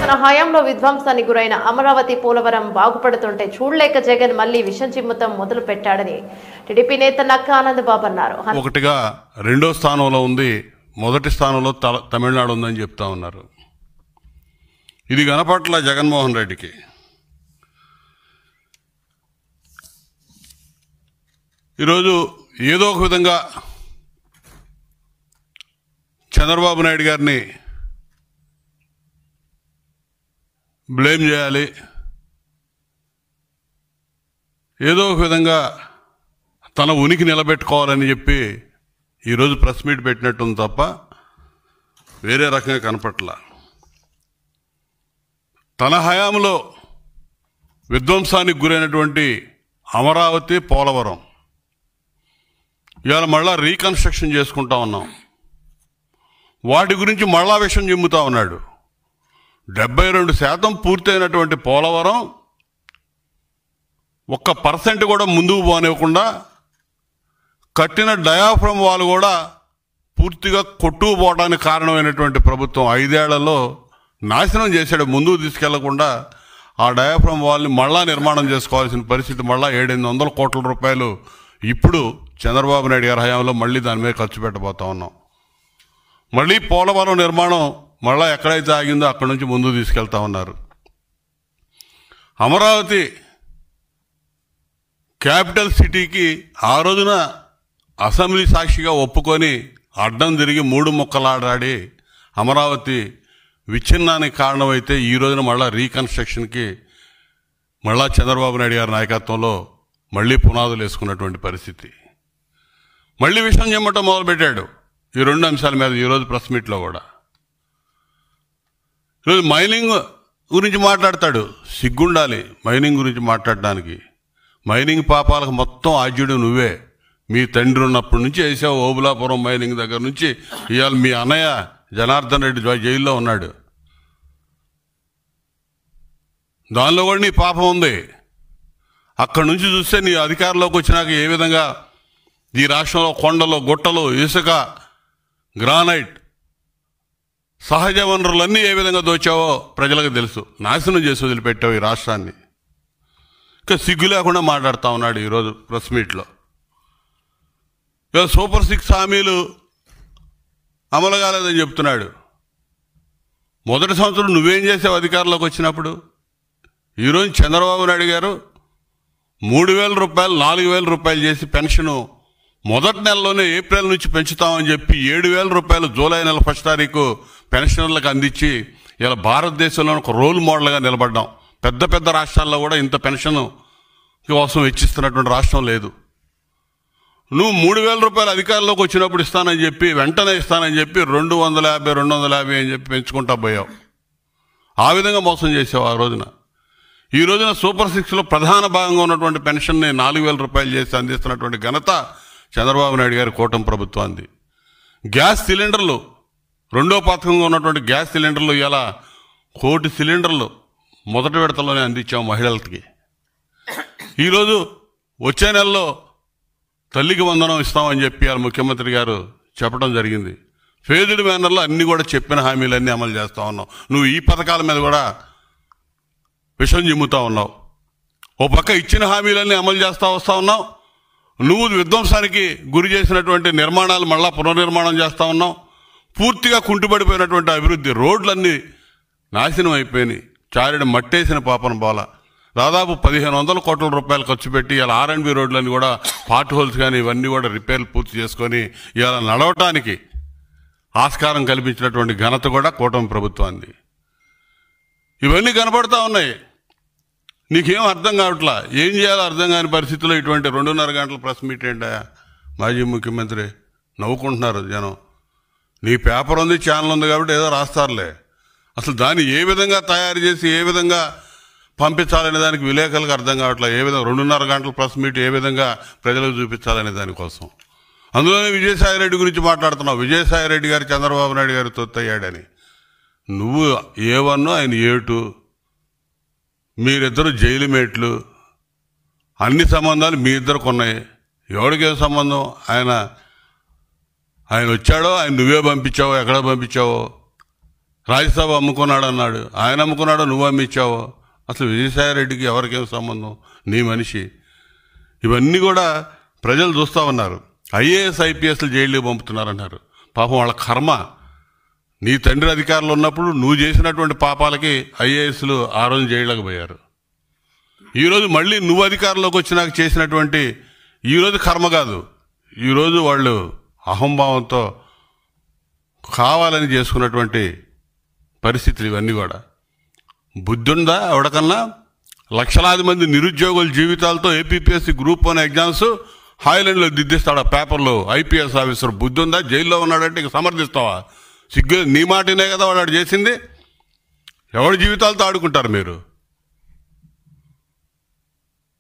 తన హయాంలో విధ్వంసానికి గురైన అమరావతి పోలవరం బాగుపడుతుంటే చూడలేక జగన్ మళ్లీ విషం చిమ్ముతం మొదలు పెట్టాడని టీడీపీ నేత నక్కా ఆనందబాబు అన్నారు. ఒకటిగా రెండో స్థానంలో ఉంది, మొదటి స్థానంలో తమిళనాడు ఉందని చెప్తా ఉన్నారు. ఇది కనపట్ల జగన్మోహన్ రెడ్డికి. ఈరోజు ఏదో ఒక విధంగా చంద్రబాబు నాయుడు గారిని బ్లేమ్ చేయాలి, ఏదో ఒక విధంగా తన ఉనికి నిలబెట్టుకోవాలని చెప్పి ఈరోజు ప్రెస్ మీట్ పెట్టినట్టుంది తప్ప వేరే రకంగా కనపట్ల. తన హయాంలో విధ్వంసానికి గురైనటువంటి అమరావతి, పోలవరం ఇవాళ మళ్ళా రీకన్స్ట్రక్షన్ చేసుకుంటా ఉన్నాం. వాటి గురించి మళ్ళా విషయం చెమ్ముతా ఉన్నాడు. 72% పూర్తయినటువంటి పోలవరం 1% కూడా ముందుకు పోనివ్వకుండా కట్టిన డయాఫ్రమ్ వాల్ కూడా పూర్తిగా కొట్టుకుపోవడానికి కారణమైనటువంటి ప్రభుత్వం 5 ఏళ్లలో నాశనం చేశాడు. ముందుకు తీసుకెళ్లకుండా ఆ డయాఫ్రమ్ వాల్ని మళ్ళా నిర్మాణం చేసుకోవాల్సిన పరిస్థితి, మళ్ళా 700-800 కోట్ల రూపాయలు ఇప్పుడు చంద్రబాబు నాయుడు గారి హయాంలో మళ్ళీ దాని మీద ఖర్చు పెట్టబోతా ఉన్నాం. మళ్ళీ పోలవరం నిర్మాణం మళ్ళా ఎక్కడైతే ఆగిందో అక్కడి నుంచి ముందుకు తీసుకెళ్తా ఉన్నారు. అమరావతి క్యాపిటల్ సిటీకి ఆ రోజున అసెంబ్లీ సాక్షిగా ఒప్పుకొని అడ్డం తిరిగి 3 ముక్కలాడాడి అమరావతి విచ్ఛిన్నానికి కారణమైతే ఈ రోజున మళ్ళా రీకన్స్ట్రక్షన్కి మళ్ళా చంద్రబాబు నాయుడు గారి నాయకత్వంలో మళ్ళీ పునాదులు వేసుకున్నటువంటి పరిస్థితి. మళ్ళీ విషయం చెమ్మటం మొదలుపెట్టాడు ఈ 2 అంశాల మీద ఈరోజు ప్రెస్ మీట్లో కూడా. ఈరోజు మైనింగ్ గురించి మాట్లాడతాడు. సిగ్గుండాలి మైనింగ్ గురించి మాట్లాడడానికి. మైనింగ్ పాపాలకు మొత్తం ఆద్యుడు నువ్వే. మీ తండ్రి ఉన్నప్పటి నుంచి వేసావు. ఓబులాపురం మైనింగ్ దగ్గర నుంచి ఇవాళ మీ అన్నయ్య జనార్దన్ రెడ్డి జైల్లో ఉన్నాడు. దానిలో కూడా నీ పాపం ఉంది. అక్కడి నుంచి చూస్తే నీ అధికారంలోకి వచ్చినాక ఏ విధంగా ఈ రాష్ట్రంలో కొండలు, గుట్టలు, ఇసుక, గ్రానైట్, సహజ వనరులన్నీ ఏ విధంగా దోచావో ప్రజలకు తెలుసు. నాశనం చేసి వదిలిపెట్టావు ఈ రాష్ట్రాన్ని. ఇంకా సిగ్గు లేకుండా మాట్లాడుతూ ఉన్నాడు ఈరోజు ప్రెస్ మీట్లో. ఇవాళ సూపర్ 6 హామీలు అమలు కాలేదని చెప్తున్నాడు. మొదటి సంవత్సరం నువ్వేం చేసావు అధికారంలోకి వచ్చినప్పుడు? ఈరోజు చంద్రబాబు నాయుడు గారు 3,000 రూపాయలు 4,000 రూపాయలు చేసి పెన్షను మొదటి నెలలోనే ఏప్రిల్ నుంచి పెంచుతామని చెప్పి 7,000 రూపాయలు జూలై నెల 1 తారీఖు పెన్షనర్లకు అందించి ఇలా భారతదేశంలో ఒక రోల్ మోడల్గా నిలబడ్డాం. పెద్ద పెద్ద రాష్ట్రాల్లో కూడా ఇంత పెన్షన్ కోసం వెచ్చిస్తున్నటువంటి రాష్ట్రం లేదు. నువ్వు 3,000 రూపాయలు అధికారంలోకి వచ్చినప్పుడు ఇస్తానని చెప్పి, వెంటనే ఇస్తానని చెప్పి 250 అని చెప్పి పెంచుకుంటా పోయావు. ఆ విధంగా మోసం చేసావు ఆ రోజున. ఈ రోజున సూపర్ 6లో ప్రధాన భాగంగా ఉన్నటువంటి పెన్షన్ని 4,000 రూపాయలు చేసి అందిస్తున్నటువంటి ఘనత చంద్రబాబు నాయుడు గారి కూటమి ప్రభుత్వాన్ని. గ్యాస్ సిలిండర్లు, రెండో పథకంగా ఉన్నటువంటి గ్యాస్ సిలిండర్లు ఇలా 1 కోటి సిలిండర్లు మొదటి విడతలోనే అందించాం మహిళలకి. ఈరోజు వచ్చే నెలలో తల్లికి వందనం ఇస్తామని చెప్పి ముఖ్యమంత్రి గారు చెప్పడం జరిగింది. ఫేజ్డ్ మేనర్లో అన్ని కూడా చెప్పిన హామీలన్నీ అమలు చేస్తూ ఉన్నావు. నువ్వు ఈ పథకాల మీద కూడా విషం చిమ్ముతా ఉన్నావు. ఓ పక్క ఇచ్చిన హామీలన్నీ అమలు చేస్తూ వస్తూ ఉన్నావు. నువ్వు విధ్వంసానికి గురి చేసినటువంటి నిర్మాణాలు మళ్ళా పునర్నిర్మాణం చేస్తూ ఉన్నావు. పూర్తిగా కుంటుపడిపోయినటువంటి అభివృద్ధి, రోడ్లన్నీ నాశనం అయిపోయినాయి. చారిన మట్టేసిన పాపన బాల. దాదాపు 1,500 కోట్ల రూపాయలు ఖర్చు పెట్టి ఇలా R&B రోడ్లన్నీ కూడా పార్ట్ హోల్స్ కానీ ఇవన్నీ కూడా రిపేర్లు పూర్తి చేసుకొని ఇలా నడవటానికి ఆస్కారం కల్పించినటువంటి ఘనత కూడా కూటమి ప్రభుత్వాన్ని. ఇవన్నీ కనపడతా ఉన్నాయి. నీకేం అర్థం కావట్లా. ఏం చేయాలో అర్థం కాని పరిస్థితుల్లో ఇటువంటి 2.5 గంటల ప్రెస్ మీట్ ఏంటా? మాజీ ముఖ్యమంత్రి నవ్వుకుంటున్నారు జనం. నీ పేపర్ ఉంది, ఛానల్ ఉంది కాబట్టి ఏదో రాస్తారులే. అసలు దాన్ని ఏ విధంగా తయారు చేసి ఏ విధంగా పంపించాలనే దానికి విలేకరులకు అర్థం కావట్లేదు. ఏ విధంగా 2.5 గంటల ప్రెస్ మీట్ ఏ విధంగా ప్రజలకు చూపించాలనే దానికోసం. అందులోనే విజయసాయిరెడ్డి గురించి మాట్లాడుతున్నావు. విజయసాయిరెడ్డి గారు చంద్రబాబు నాయుడు గారు తొత్తయ్యాడని. నువ్వు A1, ఆయన A2, మీరిద్దరు జైలు మేట్లు. అన్ని సంబంధాలు మీ ఇద్దరికి ఉన్నాయి. ఎవరికేం సంబంధం? ఆయన వచ్చాడో, ఆయన నువ్వే పంపించావో, ఎక్కడ పంపించావో రాజ్యసభ అమ్ముకున్నాడు అన్నాడు. ఆయన అమ్ముకున్నాడో నువ్వు అమ్మిచ్చావో? అసలు విజయసాయిరెడ్డికి ఎవరికేం సంబంధం? నీ మనిషి. ఇవన్నీ కూడా ప్రజలు చూస్తూ ఉన్నారు. ఐఏఎస్ ఐపీఎస్లు జైల్లో పంపుతున్నారన్నారు. పాపం వాళ్ళ కర్మ. నీ తండ్రి అధికారులు ఉన్నప్పుడు నువ్వు చేసినటువంటి పాపాలకి ఐఏఎస్లు ఆ రోజు జైల్లోకి పోయారు. ఈరోజు మళ్ళీ నువ్వు అధికారంలోకి వచ్చినాక చేసినటువంటి ఈరోజు కర్మ కాదు, ఈరోజు వాళ్ళు అహంభావంతో కావాలని చేసుకున్నటువంటి పరిస్థితులు ఇవన్నీ కూడా. బుద్ధి ఉందా ఎవడకన్నా? లక్షలాది మంది నిరుద్యోగుల జీవితాలతో ఏపీపీఎస్సీ గ్రూప్ 1 ఎగ్జామ్స్ హాయిలాండ్లో దిద్దిస్తాడు ఆ పేపర్లో. ఐపీఎస్ ఆఫీసర్ బుద్ధి ఉందా? జైల్లో ఉన్నాడంటే ఇక సమర్థిస్తావా? సిగ్గు నీ మాటనే కదా వాడు చేసింది. ఎవడి జీవితాలతో ఆడుకుంటారు మీరు?